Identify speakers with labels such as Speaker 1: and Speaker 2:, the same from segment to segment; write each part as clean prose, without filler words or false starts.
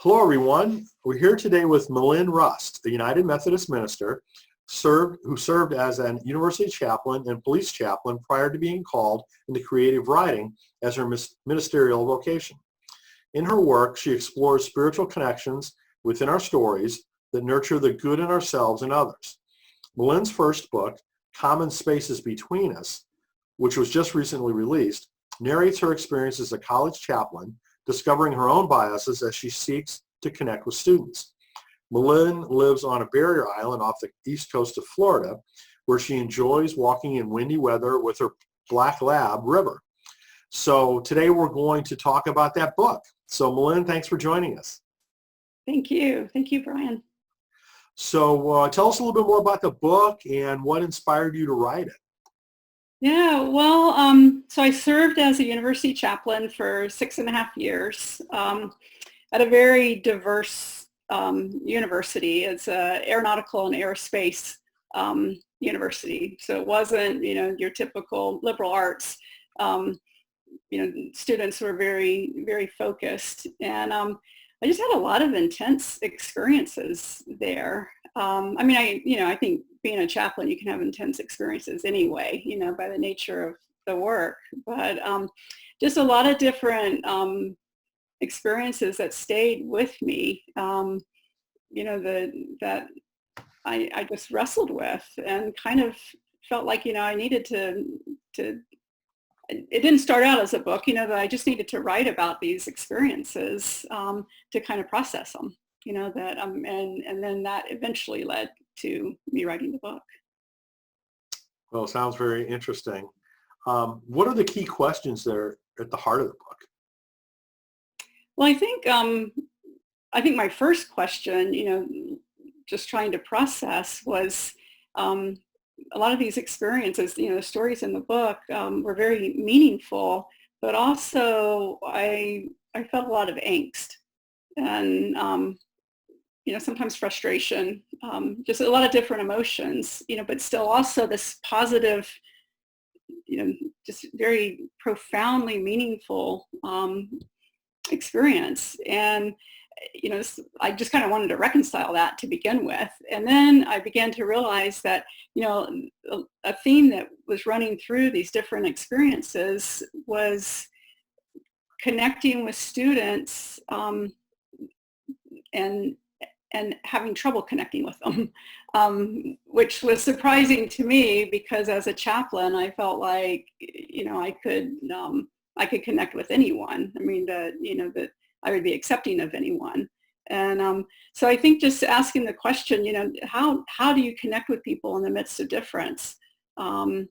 Speaker 1: Hello, everyone. We're here today with Melynne Rust, the United Methodist minister who served as an university chaplain and police chaplain prior to being called into creative writing as her ministerial vocation. In her work, she explores spiritual connections within our stories that nurture the good in ourselves and others. Melynne's first book, Common Spaces Between Us, which was just recently released, narrates her experience as a college chaplain, discovering her own biases as she seeks to connect with students. Melynne lives on a barrier island off the east coast of Florida, where she enjoys walking in windy weather with her black lab, River. So today we're going to talk about that book. So Melynne, thanks for joining us.
Speaker 2: Thank you. Thank you, Brian.
Speaker 1: So tell us a little bit more about the book and what inspired you to write it.
Speaker 2: Yeah, well, so I served as a university chaplain for 6.5 years at a very diverse university. It's an aeronautical and aerospace university. So it wasn't, your typical liberal arts. Students were very, very focused. And I just had a lot of intense experiences there. I think being a chaplain, you can have intense experiences anyway, by the nature of the work, but just a lot of different experiences that stayed with me, that I just wrestled with and kind of felt like, I needed to, it didn't start out as a book, that I just needed to write about these experiences to kind of process them, and then that eventually led to me writing the book.
Speaker 1: Well, it sounds very interesting. What are the key questions that are at the heart of the book?
Speaker 2: Well, I think my first question, just trying to process was a lot of these experiences, the stories in the book were very meaningful, but also I felt a lot of angst and sometimes frustration, just a lot of different emotions, but still also this positive, just very profoundly meaningful experience. And, I just kind of wanted to reconcile that to begin with. And then I began to realize that, a theme that was running through these different experiences was connecting with students and having trouble connecting with them, which was surprising to me because as a chaplain, I felt like, I could connect with anyone. That I would be accepting of anyone. And so I think just asking the question, how do you connect with people in the midst of difference, in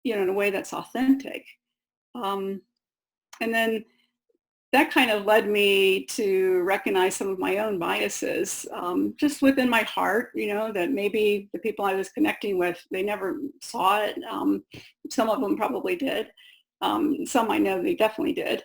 Speaker 2: a way that's authentic? And then that kind of led me to recognize some of my own biases, just within my heart, that maybe the people I was connecting with, they never saw it. Some of them probably did. Some I know they definitely did.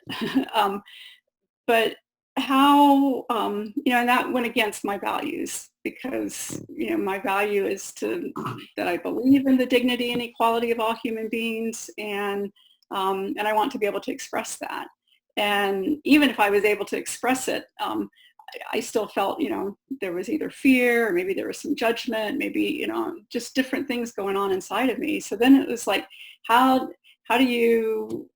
Speaker 2: But how, and that went against my values because, my value is that I believe in the dignity and equality of all human beings. And I want to be able to express that. And even if I was able to express it, I still felt, there was either fear or maybe there was some judgment, maybe, just different things going on inside of me. So then it was like, how do you,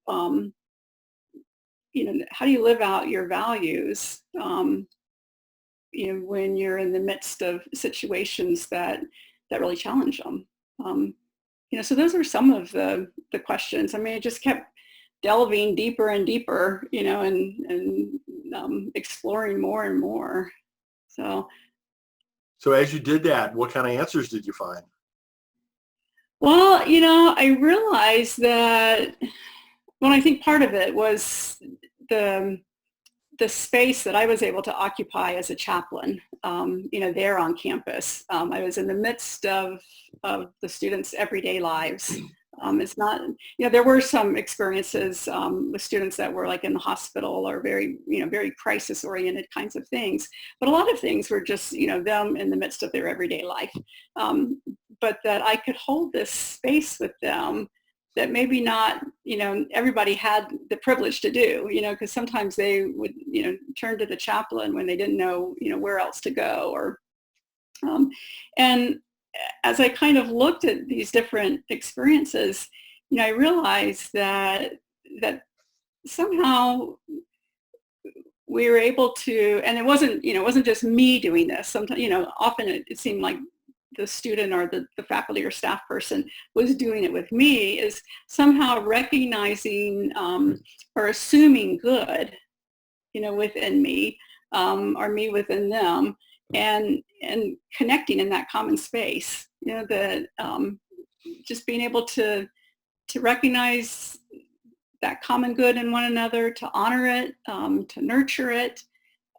Speaker 2: how do you live out your values, when you're in the midst of situations that really challenge them? So those are some of the questions. I just kept delving deeper and deeper, and exploring more and more. So
Speaker 1: as you did that, what kind of answers did you find?
Speaker 2: Well, I realized that, well, I think part of it was the space that I was able to occupy as a chaplain, there on campus. I was in the midst of the students' everyday lives. It's not, there were some experiences with students that were like in the hospital or very, very crisis-oriented kinds of things. But a lot of things were just, them in the midst of their everyday life. But that I could hold this space with them that maybe not, everybody had the privilege to do, because sometimes they would, turn to the chaplain when they didn't know, where else to go. And as I kind of looked at these different experiences, I realized that somehow we were able to, and it wasn't just me doing this. Sometimes, often it seemed like the student or the faculty or staff person was doing it with me, is somehow recognizing or assuming good, within me, or me within them, and connecting in that common space, that just being able to recognize that common good in one another, to honor it, to nurture it.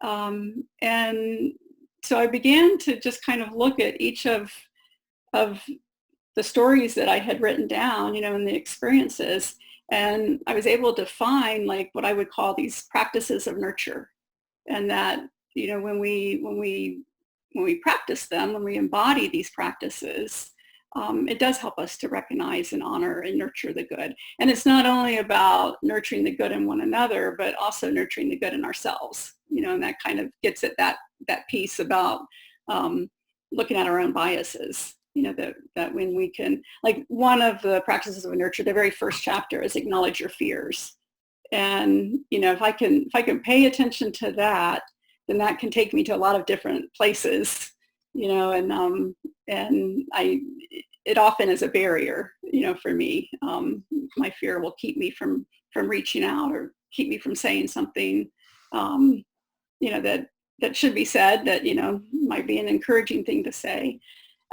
Speaker 2: And so I began to just kind of look at each of the stories that I had written down, and the experiences. And I was able to find like what I would call these practices of nurture. And that, when we practice them, when we embody these practices, it does help us to recognize and honor and nurture the good. And it's not only about nurturing the good in one another, but also nurturing the good in ourselves, and that kind of gets at that piece about looking at our own biases, that when we can, like one of the practices of nurture, the very first chapter is acknowledge your fears. And, if I can pay attention to that, then that can take me to a lot of different places, and it often is a barrier, for me. My fear will keep me from reaching out, or keep me from saying something, that should be said, that, might be an encouraging thing to say.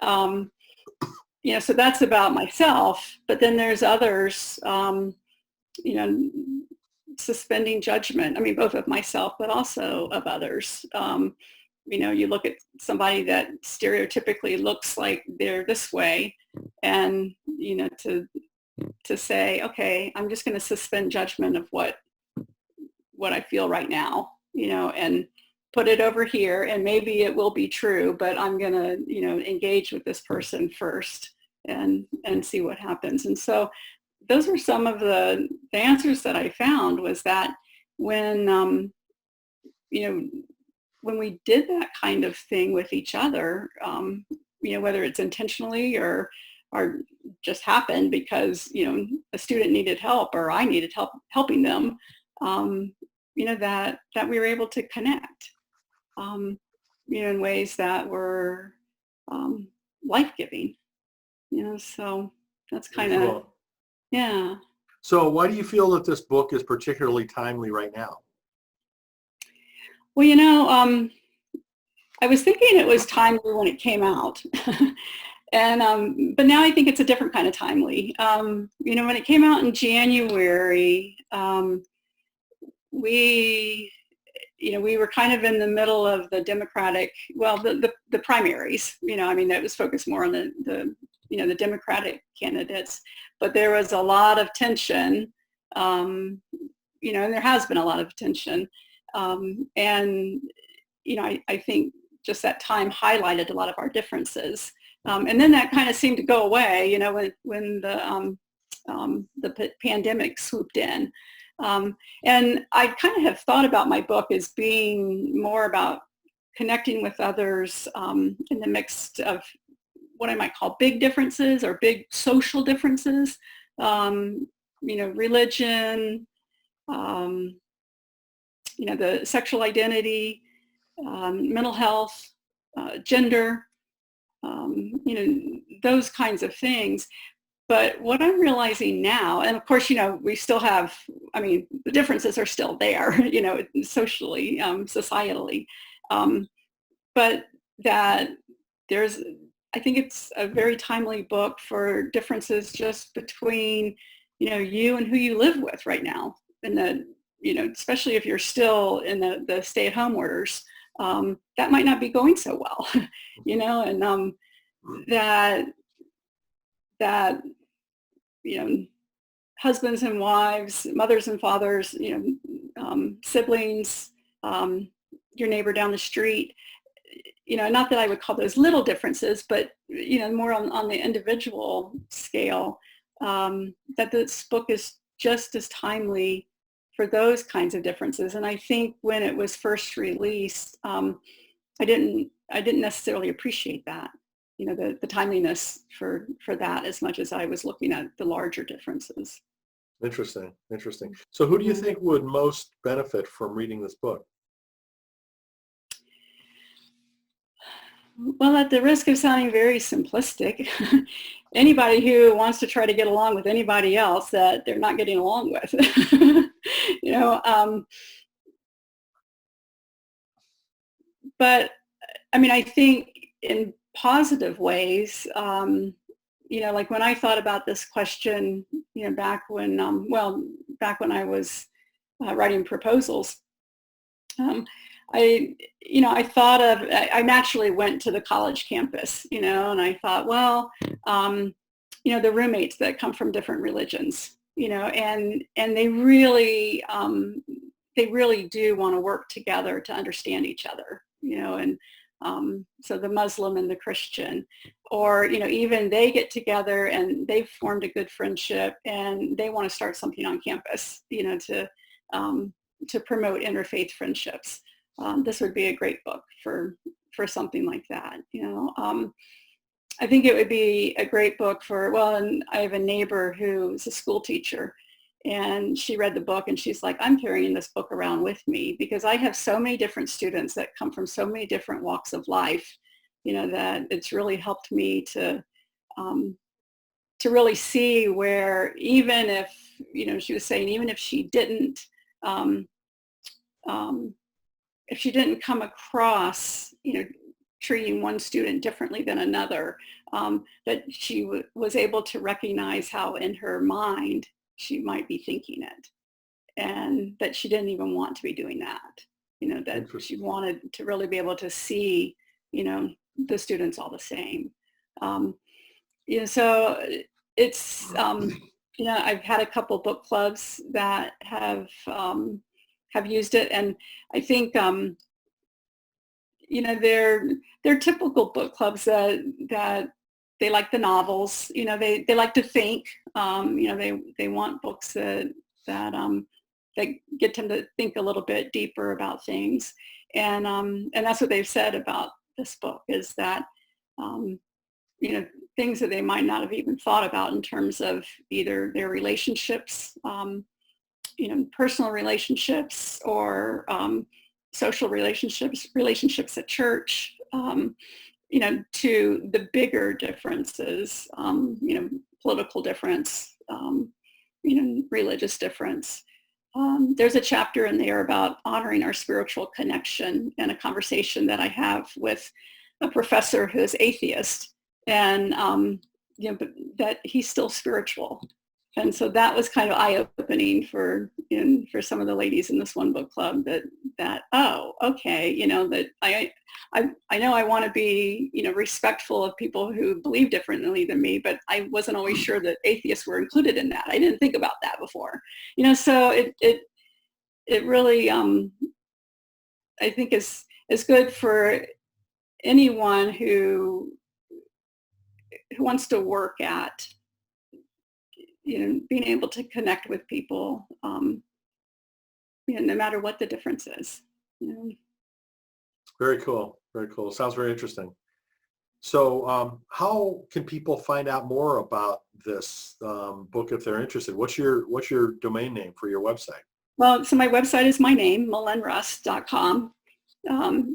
Speaker 2: So that's about myself, but then there's others, suspending judgment. I mean, both of myself, but also of others. You look at somebody that stereotypically looks like they're this way, and, to say, okay, I'm just going to suspend judgment of what I feel right now, and put it over here, and maybe it will be true, but I'm going to, engage with this person first and see what happens. And so those are some of the answers that I found, was that when we did that kind of thing with each other, whether it's intentionally or just happened because, a student needed help or I needed help helping them, that we were able to connect, in ways that were life-giving, so that's kind of,
Speaker 1: Cool.
Speaker 2: yeah.
Speaker 1: So why do you feel that this book is particularly timely right now?
Speaker 2: Well, I was thinking it was timely when it came out. And but now I think it's a different kind of timely. When it came out in January, we were kind of in the middle of the Democratic, the primaries. That was focused more on the Democratic candidates, but there was a lot of tension, and there has been a lot of tension. And I think just that time highlighted a lot of our differences. And then that kind of seemed to go away, when the pandemic swooped in. And I kind of have thought about my book as being more about connecting with others in the mix of what I might call big differences or big social differences, religion, the sexual identity, mental health, gender, those kinds of things. But what I'm realizing now, and of course, we still have, the differences are still there, socially, societally, but that I think it's a very timely book for differences just between, you and who you live with right now. And especially if you're still in the stay-at-home orders, that might not be going so well, and that husbands and wives, mothers and fathers, siblings, your neighbor down the street, not that I would call those little differences, but more on the individual scale, that this book is just as timely for those kinds of differences. And I think when it was first released, I didn't necessarily appreciate that, the timeliness for that as much as I was looking at the larger differences.
Speaker 1: Interesting. So who do you think would most benefit from reading this book?
Speaker 2: Well, at the risk of sounding very simplistic, anybody who wants to try to get along with anybody else that they're not getting along with, but I mean, I think in positive ways, like when I thought about this question, back when I was writing proposals, I thought I naturally went to the college campus, and I thought, well, the roommates that come from different religions, and they really do want to work together to understand each other, and so the Muslim and the Christian, or, even they get together and they've formed a good friendship and they want to start something on campus, to promote interfaith friendships. This would be a great book for something like that. I think it would be a great book and I have a neighbor who's a school teacher, and she read the book and she's like, I'm carrying this book around with me because I have so many different students that come from so many different walks of life, that it's really helped me to really see where even if, she was saying, even if she didn't, if she didn't come across, treating one student differently than another, that she was able to recognize how in her mind she might be thinking it, and that she didn't even want to be doing that, that she wanted to really be able to see, the students all the same. So it's, I've had a couple book clubs that have used it, and I think they're typical book clubs that they like the novels, they like to think, they want books that get them to think a little bit deeper about things, and that's what they've said about this book, is that things that they might not have even thought about in terms of either their relationships, personal relationships, or social relationships at church, to the bigger differences, political difference, religious difference. There's a chapter in there about honoring our spiritual connection, and a conversation that I have with a professor who's atheist, and but that he's still spiritual. And so that was kind of eye-opening for some of the ladies in this one book club, that oh, okay, that I know I want to be, respectful of people who believe differently than me, but I wasn't always sure that atheists were included in that. I didn't think about that before, so it really, I think is good for anyone who wants to work at, being able to connect with people, no matter what the difference is.
Speaker 1: Very cool. Sounds very interesting. So how can people find out more about this book if they're interested? What's your domain name for your website?
Speaker 2: Well, so my website is my name, melynnerust.com.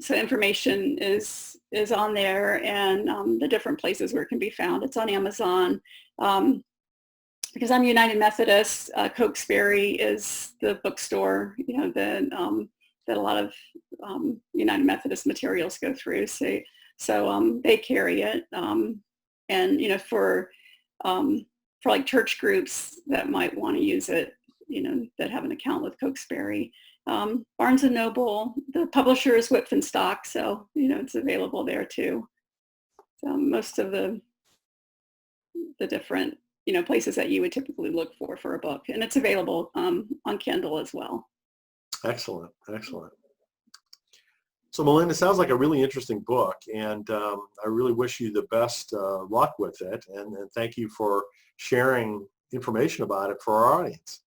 Speaker 2: So information is on there, and the different places where it can be found. It's on Amazon. Because I'm United Methodist, Cokesbury is the bookstore, that a lot of United Methodist materials go through. So they carry it, and for like church groups that might want to use it, that have an account with Cokesbury, Barnes and Noble, the publisher is Whitfenstock, so it's available there too. So most of the different places that you would typically look for a book, and it's available on Kindle as well.
Speaker 1: Excellent. So Melynne, it sounds like a really interesting book, and I really wish you the best luck with it, and thank you for sharing information about it for our audience.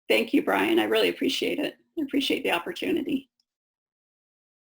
Speaker 2: Thank you, Brian. I really appreciate it. I appreciate the opportunity.